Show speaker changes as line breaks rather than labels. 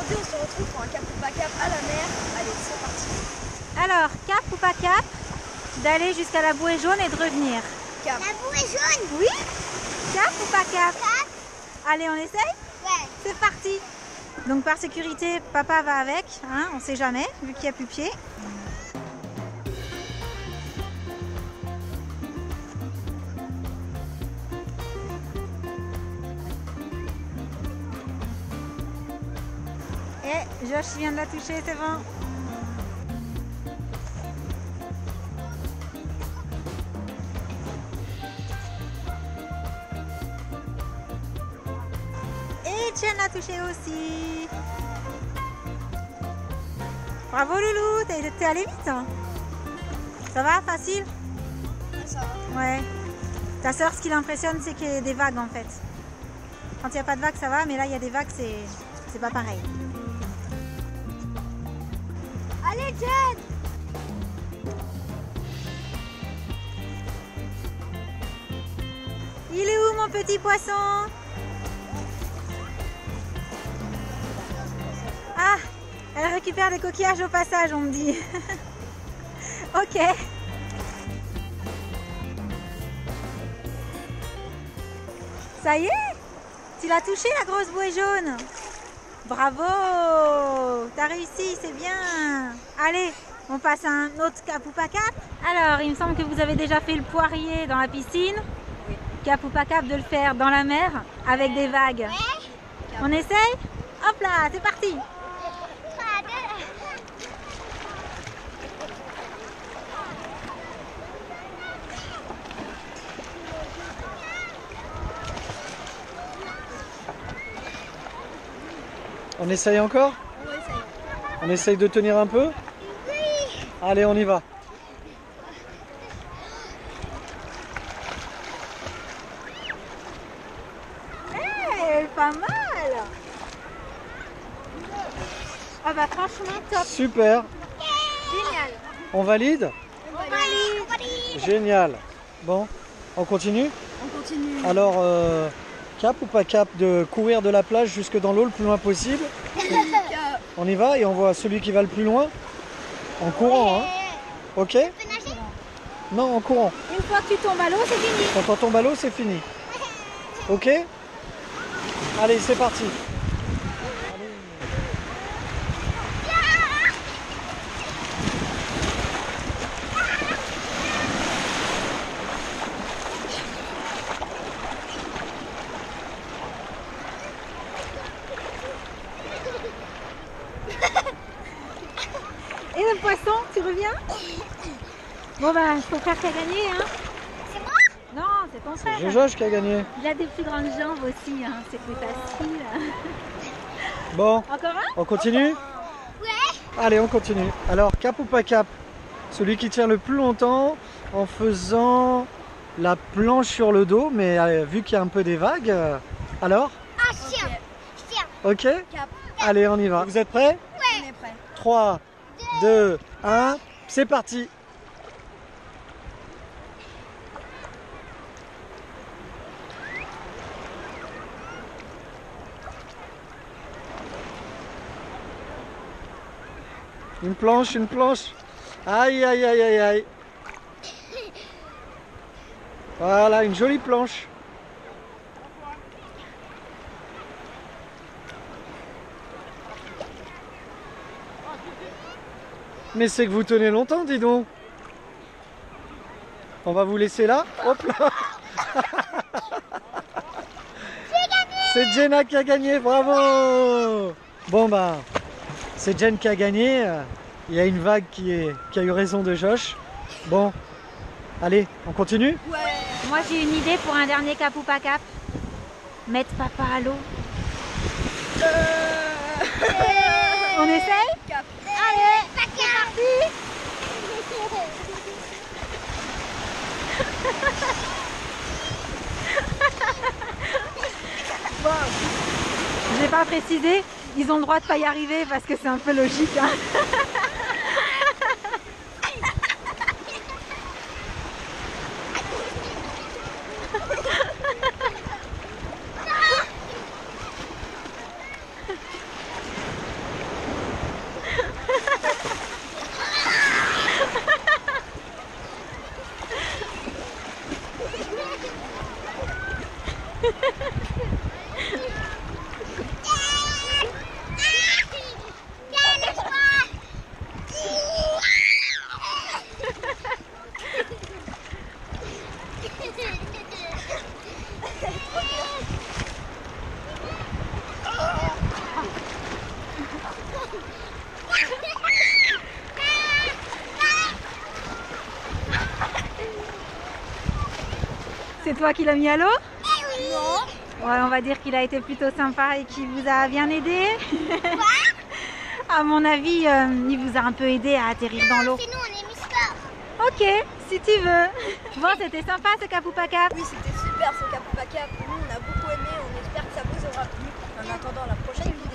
aujourd'hui on se retrouve pour un cap ou pas cap à la mer. Allez, c'est parti.
Alors, cap ou pas cap d'aller jusqu'à la bouée jaune et de revenir?
Cap.
La bouée jaune?
Oui? Cap ou pas cap?
Cap?
Allez, on essaye?
Ouais.
C'est parti. Donc par sécurité, papa va avec, hein, on sait jamais, vu qu'il n'y a plus pied. Et Josh vient de la toucher, c'est bon. Et Jen l'a touché aussi. Bravo Loulou, t'es allé vite. Hein. Ça va, facile?
Ça va.
Ouais. Ta soeur, ce qui l'impressionne, c'est qu'il y a des vagues en fait. Quand il n'y a pas de vagues, ça va, mais là, il y a des vagues, c'est pas pareil.
Allez, Jen!
Il est où mon petit poisson? Ah, elle récupère des coquillages au passage, on me dit. Ok. Ça y est? Tu l'as touché la grosse bouée jaune? Bravo! T'as réussi, c'est bien. Allez, on passe à un autre cap ou pas cap? Alors, il me semble que vous avez déjà fait le poirier dans la piscine.
Oui.
Cap ou pas cap de le faire dans la mer avec des vagues.
Ouais.
On essaye? Hop là, c'est parti!
3, 2.
On essaye encore?
On va essayer.
On essaye de tenir un peu?
Oui.
Allez, on y va.
Hey, pas mal! Ah bah franchement top!
Super.
Génial!
On valide?
On valide.
Génial. Bon, on continue?
On continue.
Alors, cap ou pas cap de courir de la plage jusque dans l'eau le plus loin possible?
Cap.
On y va et on voit celui qui va le plus loin en courant, hein? Ok?
Tu peux nager?
Non, en courant.
Une fois que tu tombes à l'eau, c'est fini!
Quand on tombe à l'eau, c'est fini. Ok? Allez, c'est parti.
Et le poisson, tu reviens? Bon bah, c'est ton frère qui a gagné, hein?
C'est moi?
Non, c'est ton frère.
C'est Josh qui a gagné.
Il a des plus grandes jambes aussi, hein. C'est plus facile.
Bon,
Encore un?
on continue?
Ouais.
Allez, on continue. Alors, cap ou pas cap? Celui qui tient le plus longtemps en faisant la planche sur le dos, mais vu qu'il y a un peu des vagues, alors?
Ah, je tiens. Je tiens.
Ok?
Cap.
Allez, on y va. Vous êtes prêts?
On est prêt.
3, 2, 1, c'est parti! Une planche, une planche. Aïe, aïe, aïe, aïe, aïe. Voilà, une jolie planche. Mais c'est que vous tenez longtemps, dis donc. On va vous laisser là. Hop là. C'est Jenna qui a gagné, bravo. Bon bah, c'est Jen qui a gagné. Il y a une vague qui a eu raison de Josh. Bon, allez, on continue?
Ouais.
Moi j'ai une idée pour un dernier cap ou pas cap. Mettre papa à l'eau. On essaye?
Cap.
Allez,
Pas
c'est parti! Bon, je n'ai pas précisé, ils ont le droit de pas y arriver parce que c'est un peu logique. Hein. toi qui l'as mis à l'eau?
Non.
Ouais, on va dire qu'il a été plutôt sympa et qu'il vous a bien aidé. À mon avis, il vous a un peu aidé à atterrir dans l'eau.
Sinon, on est Mister.
Ok, si tu veux. Bon, c'était sympa ce Kapoupa Cap.
Oui, c'était super ce Kapoupa Cap. Nous, on a beaucoup aimé. On espère que ça vous aura plu. En attendant la prochaine vidéo.